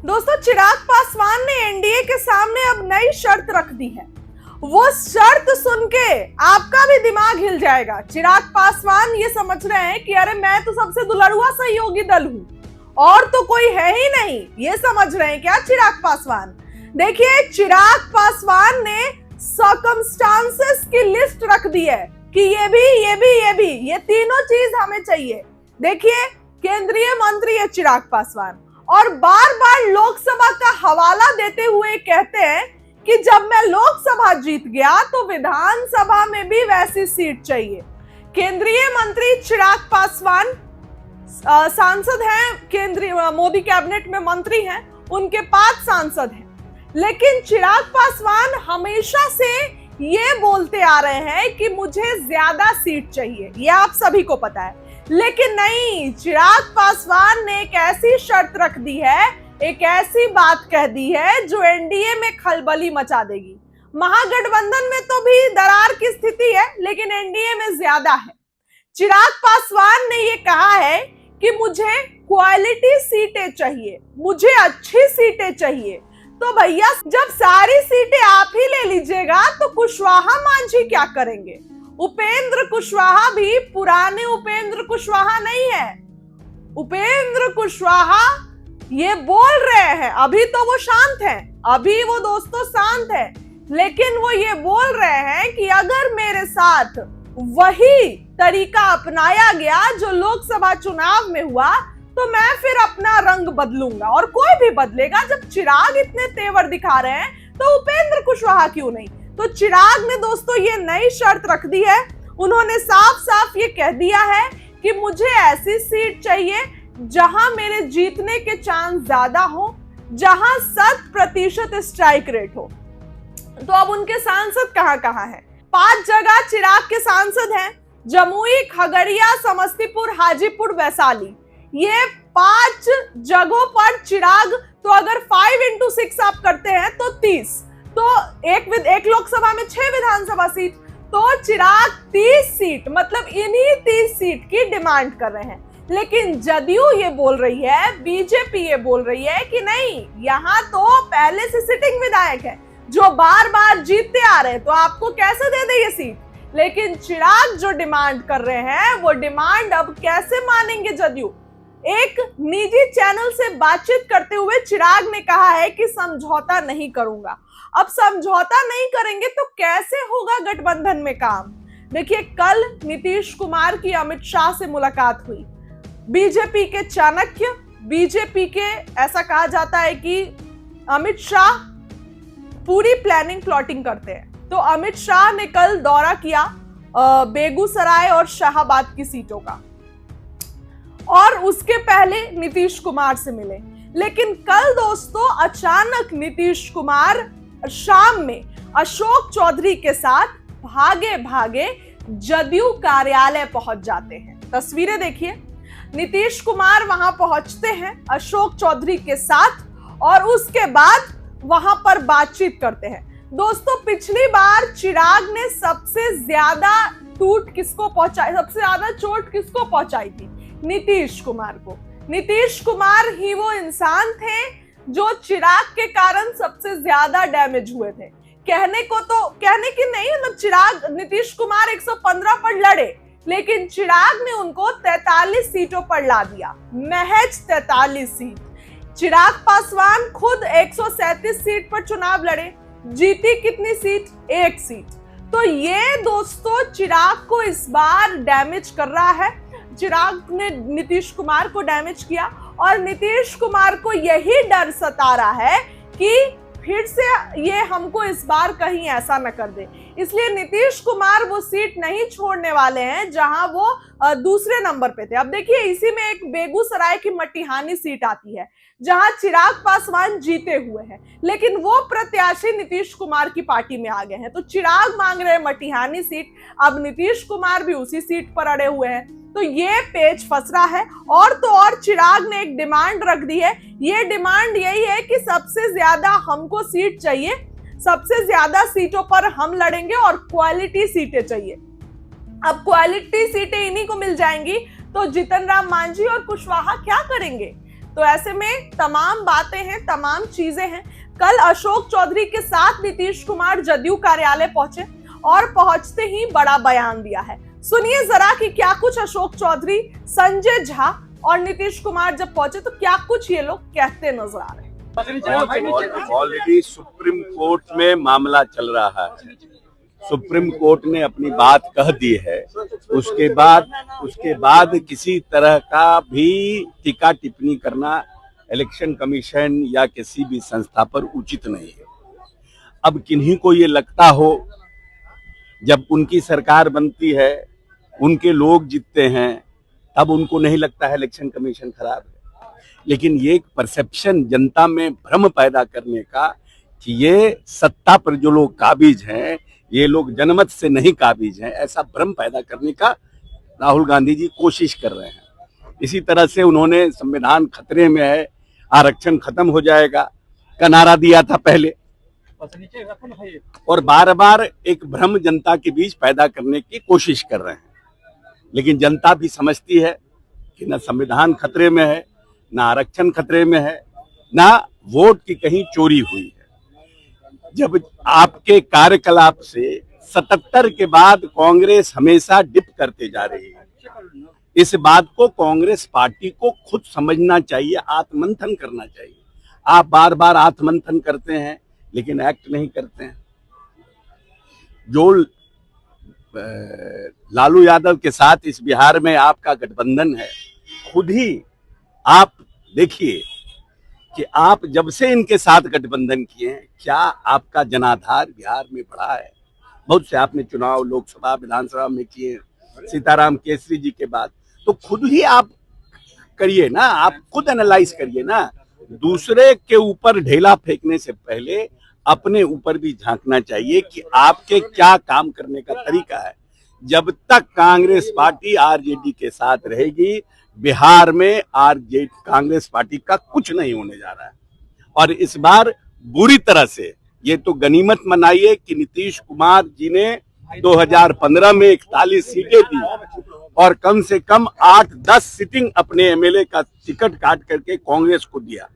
दोस्तों, चिराग पासवान ने एनडीए के सामने अब नई शर्त रख दी है। वो शर्त सुन के आपका भी दिमाग हिल जाएगा। चिराग पासवान ये समझ रहे हैं कि अरे मैं तो सबसे दुलड़ुआ सहयोगी दल हूं और तो कोई है ही नहीं, ये समझ रहे हैं क्या चिराग पासवान? देखिए, चिराग पासवान ने सर्कमस्टांसेस की लिस्ट रख दी है कि ये तीनों चीज हमें चाहिए। देखिए, केंद्रीय मंत्री है चिराग पासवान और बार बार लोकसभा का हवाला देते हुए कहते हैं कि जब मैं लोकसभा जीत गया तो विधानसभा में भी वैसी सीट चाहिए। केंद्रीय मंत्री चिराग पासवान सांसद हैं, केंद्रीय मोदी कैबिनेट में मंत्री हैं, उनके 5 सांसद हैं। लेकिन चिराग पासवान हमेशा से ये बोलते आ रहे हैं कि मुझे ज्यादा सीट चाहिए, ये आप सभी को पता है। लेकिन नहीं, चिराग पासवान ने एक ऐसी शर्त रख दी है, एक ऐसी बात कह दी है जो एनडीए में खलबली मचा देगी। महागठबंधन में तो भी दरार की स्थिति है, लेकिन एनडीए में ज्यादा है। चिराग पासवान ने ये कहा है कि मुझे क्वालिटी सीटें चाहिए, मुझे अच्छी सीटें चाहिए। तो भैया, जब सारी सीटें आप ही ले लीजिएगा तो कुशवाहा मांझी क्या करेंगे? उपेंद्र कुशवाहा भी पुराने उपेंद्र कुशवाहा नहीं है। उपेंद्र कुशवाहा ये बोल रहे हैं, अभी तो वो शांत है, अभी वो दोस्तों शांत है, लेकिन वो ये बोल रहे हैं कि अगर मेरे साथ वही तरीका अपनाया गया जो लोकसभा चुनाव में हुआ तो मैं फिर अपना रंग बदलूंगा और कोई भी बदलेगा। जब चिराग इतने तेवर दिखा रहे हैं तो उपेंद्र कुशवाहा क्यों नहीं? तो चिराग ने दोस्तों ये नई शर्त रख दी है। उन्होंने साफ साफ ये कह दिया है कि मुझे ऐसी सीट चाहिए जहां मेरे जीतने के चांस ज्यादा हो, जहां 100% स्ट्राइक रेट हो। तो अब उनके सांसद कहां कहां हैं? 5 जगह चिराग के सांसद हैं, जमुई, खगड़िया, समस्तीपुर, हाजीपुर, वैशाली। ये 5 जगहों पर चिराग, तो अगर 5 into 6 आप करते हैं तो 30, तो एक लोकसभा में 6 विधानसभा सीट, तो चिराग 30 सीट, मतलब इन्हीं 30 सीट की डिमांड कर रहे हैं। लेकिन जदयू ये बोल रही है, बीजेपी ये बोल रही है कि नहीं, यहाँ तो पहले से सिटिंग विधायक है जो बार बार जीतते आ रहे हैं, तो आपको कैसे दे दे ये सीट? लेकिन चिराग जो डिमांड कर रहे हैं वो डिमांड अब कैसे मानेंगे जदयू? एक निजी चैनल से बातचीत करते हुए चिराग ने कहा है कि समझौता नहीं करूंगा। अब समझौता नहीं करेंगे तो कैसे होगा गठबंधन में काम? देखिए, कल नीतीश कुमार की अमित शाह से मुलाकात हुई। बीजेपी के चाणक्य, बीजेपी के, ऐसा कहा जाता है कि अमित शाह पूरी प्लानिंग प्लॉटिंग करते हैं। तो अमित शाह ने कल दौरा किया बेगूसराय और शाहाबाद की सीटों का, और उसके पहले नीतीश कुमार से मिले। लेकिन कल दोस्तों अचानक नीतीश कुमार शाम में अशोक चौधरी के साथ भागे भागे जदयू कार्यालय पहुंच जाते हैं। तस्वीरें देखिए, नीतीश कुमार वहां पहुंचते हैं अशोक चौधरी के साथ और उसके बाद वहां पर बातचीत करते हैं। दोस्तों, पिछली बार चिराग ने सबसे ज्यादा चोट किसको पहुंचाई थी? नीतीश कुमार को। नीतीश कुमार ही वो इंसान थे जो चिराग के कारण सबसे ज्यादा डैमेज हुए थे। कहने की नहीं, मतलब चिराग, नीतीश कुमार 115 पर लड़े, लेकिन चिराग ने उनको 43 सीटों पर ला दिया, महज 43 सीट। चिराग पासवान खुद 137 सीट पर चुनाव लड़े, जीती कितनी सीट? 1 सीट। तो ये दोस्तों चिराग को इस बार डैमेज कर रहा है। चिराग ने नीतीश कुमार को डैमेज किया और नीतीश कुमार को यही डर सता रहा है कि फिर से ये हमको इस बार कहीं ऐसा न कर दे। इसलिए नीतीश कुमार वो सीट नहीं छोड़ने वाले हैं जहां वो दूसरे नंबर पे थे। अब देखिए, इसी में एक बेगूसराय की मटिहानी सीट आती है जहां चिराग पासवान जीते हुए हैं, लेकिन वो प्रत्याशी नीतीश कुमार की पार्टी में आ गए हैं। तो चिराग मांग रहे हैं मटिहानी सीट, अब नीतीश कुमार भी उसी सीट पर अड़े हुए हैं। तो ये पेच फंस रहा है। और तो और चिराग ने एक डिमांड रख दी है। ये डिमांड यही है कि सबसे ज्यादा हमको सीट चाहिए, सबसे ज्यादा सीटों पर हम लड़ेंगे और क्वालिटी सीटें चाहिए। अब क्वालिटी सीटें इन्हीं को मिल जाएंगी तो जीतन राम मांझी और कुशवाहा क्या करेंगे? तो ऐसे में तमाम बातें हैं, तमाम चीजें हैं। कल अशोक चौधरी के साथ नीतीश कुमार जदयू कार्यालय पहुंचे और पहुंचते ही बड़ा बयान दिया है। सुनिए जरा कि क्या कुछ अशोक चौधरी, संजय झा और नीतीश कुमार जब पहुंचे तो क्या कुछ ये लोग कहते नजर आ रहे हैं। ऑलरेडी सुप्रीम कोर्ट में मामला चल रहा है, सुप्रीम कोर्ट ने अपनी बात कह दी है। उसके बाद किसी तरह का भी टीका टिप्पणी करना इलेक्शन कमीशन या किसी भी संस्था पर उचित नहीं है। अब किन्हीं को ये लगता हो, जब उनकी सरकार बनती है, उनके लोग जीतते हैं, तब उनको नहीं लगता है इलेक्शन कमीशन खराब है। लेकिन ये एक परसेप्शन जनता में भ्रम पैदा करने का कि ये सत्ता पर जो लोग काबिज हैं, ये लोग जनमत से नहीं काबिज हैं, ऐसा भ्रम पैदा करने का राहुल गांधी जी कोशिश कर रहे हैं। इसी तरह से उन्होंने संविधान खतरे में है, आरक्षण खत्म हो जाएगा का नारा दिया था पहले, और बार बार एक भ्रम जनता के बीच पैदा करने की कोशिश कर रहे हैं। लेकिन जनता भी समझती है कि न संविधान खतरे में है, न आरक्षण खतरे में है, न वोट की कहीं चोरी हुई है। जब आपके कार्यकलाप से 77 के बाद कांग्रेस हमेशा डिप करते जा रही है, इस बात को कांग्रेस पार्टी को खुद समझना चाहिए, आत्ममंथन करना चाहिए। आप बार बार आत्ममंथन करते हैं लेकिन एक्ट नहीं करते हैं। जो लालू यादव के साथ इस बिहार में आपका गठबंधन है, खुद ही आप देखिए कि आप जब से इनके साथ गठबंधन किए हैं, क्या आपका जनाधार बिहार में बढ़ा है? बहुत से आपने चुनाव लोकसभा विधानसभा में किए, सीताराम केसरी जी के बाद। तो खुद ही आप करिए ना, आप खुद एनालाइज करिए ना। दूसरे के ऊपर ढेला फेंकने से पहले अपने ऊपर भी झांकना चाहिए कि आपके क्या काम करने का तरीका है। जब तक कांग्रेस पार्टी आरजेडी के साथ रहेगी, बिहार में आरजेडी कांग्रेस पार्टी का कुछ नहीं होने जा रहा है। और इस बार बुरी तरह से ये तो गनीमत मनाइए कि नीतीश कुमार जी ने 2015 में 41 सीटें दी और कम से कम 8-10 सीटिंग अपने एमएलए का टिकट काट करके कांग्रेस को दिया।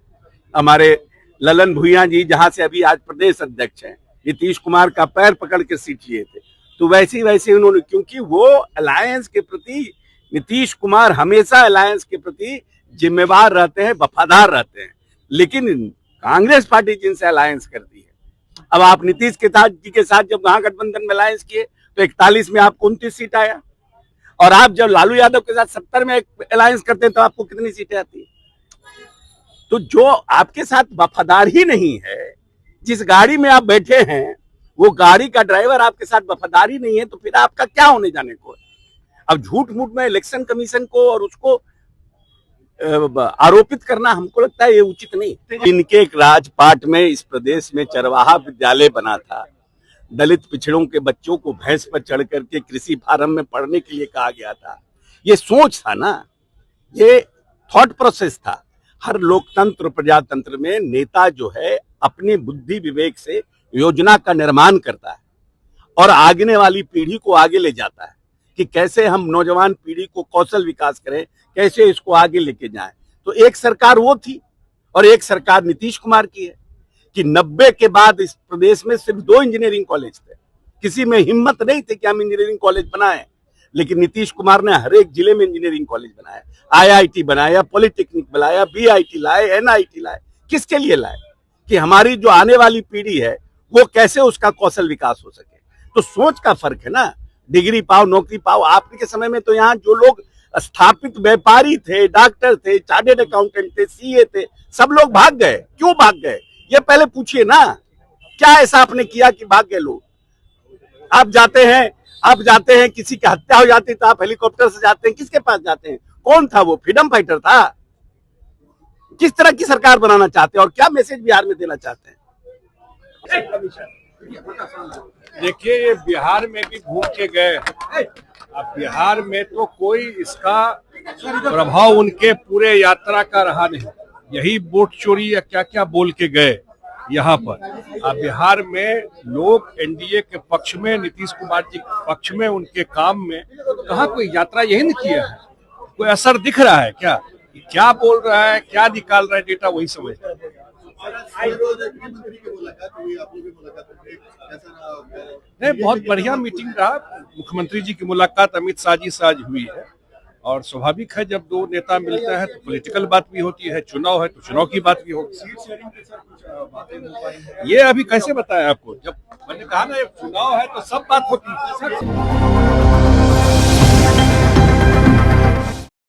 हमारे ललन भुइयां जी जहां से अभी आज प्रदेश अध्यक्ष हैं, नीतीश कुमार का पैर पकड़ के सीट लिए थे। तो वैसे उन्होंने, क्योंकि वो अलायंस के प्रति, नीतीश कुमार हमेशा अलायंस के प्रति जिम्मेवार रहते हैं, वफादार रहते हैं। लेकिन कांग्रेस पार्टी जिनसे अलायंस करती है, अब आप नीतीश जी के साथ जब महागठबंधन में अलायंस किए तो 41 में आपको 29 सीट आया, और आप जब लालू यादव के साथ 70 में अलायंस करते हैं तो आपको कितनी सीटें आती है? तो जो आपके साथ वफादार ही नहीं है, जिस गाड़ी में आप बैठे हैं वो गाड़ी का ड्राइवर आपके साथ वफादार ही नहीं है, तो फिर आपका क्या होने जाने को है? अब झूठ मूठ में इलेक्शन कमीशन को और उसको आरोपित करना हमको लगता है ये उचित नहीं। इनके एक राजपाट में इस प्रदेश में चरवाहा विद्यालय बना था, दलित पिछड़ों के बच्चों को भैंस पर चढ़ करके कृषि फार्म में पढ़ने के लिए कहा गया था। ये सोच था ना, ये थॉट प्रोसेस था। हर लोकतंत्र प्रजातंत्र में नेता जो है अपनी बुद्धि विवेक से योजना का निर्माण करता है और आगे वाली पीढ़ी को आगे ले जाता है कि कैसे हम नौजवान पीढ़ी को कौशल विकास करें, कैसे इसको आगे लेके जाएं। तो एक सरकार वो थी और एक सरकार नीतीश कुमार की है कि 90 के बाद इस प्रदेश में सिर्फ 2 इंजीनियरिंग कॉलेज थे। किसी में हिम्मत नहीं थी कि हम इंजीनियरिंग कॉलेज बनाएं, लेकिन नीतीश कुमार ने हर एक जिले में इंजीनियरिंग कॉलेज बनाया, IIT बनाया, पॉलिटेक्निक बनाया, BIT लाए, NIT लाए। किसके लिए लाए? कि हमारी जो आने वाली पीढ़ी है वो कैसे उसका कौशल विकास हो सके। तो सोच का फर्क है ना, डिग्री पाओ नौकरी पाओ। आपके समय में तो यहाँ जो लोग स्थापित व्यापारी थे, डॉक्टर थे, चार्टर्ड अकाउंटेंट थे, CA थे, सब लोग भाग गए। क्यों भाग गए ये पहले पूछिए ना। क्या ऐसा आपने किया कि भाग गए लोग? आप जाते हैं किसी की हत्या हो जाती तो आप हेलीकॉप्टर से जाते हैं, किसके पास जाते हैं? कौन था वो? फ्रीडम फाइटर था? किस तरह की सरकार बनाना चाहते हैं और क्या मैसेज बिहार में देना चाहते हैं? देखिए, ये बिहार में भी घूम के गए। अब बिहार में तो कोई इसका प्रभाव उनके पूरे यात्रा का रहा नहीं। यही वोट चोरी या क्या क्या बोल के गए यहाँ पर। अब बिहार में लोग NDA के पक्ष में, नीतीश कुमार जी के पक्ष में, उनके काम में कहाँ कोई यात्रा यही नहीं किया है? कोई असर दिख रहा है क्या? कि क्या बोल रहा है, क्या निकाल रहा है डेटा, वही समझ रहा है। नहीं, बहुत बढ़िया मीटिंग रहा। मुख्यमंत्री जी की मुलाकात अमित शाह जी से आज हुई है और स्वाभाविक है जब दो नेता मिलते हैं तो पॉलिटिकल बात भी होती है, चुनाव है तो चुनाव की बात भी होती है। ये अभी कैसे बताया आपको, जब मैंने कहा ना चुनाव है तो सब बात होती है।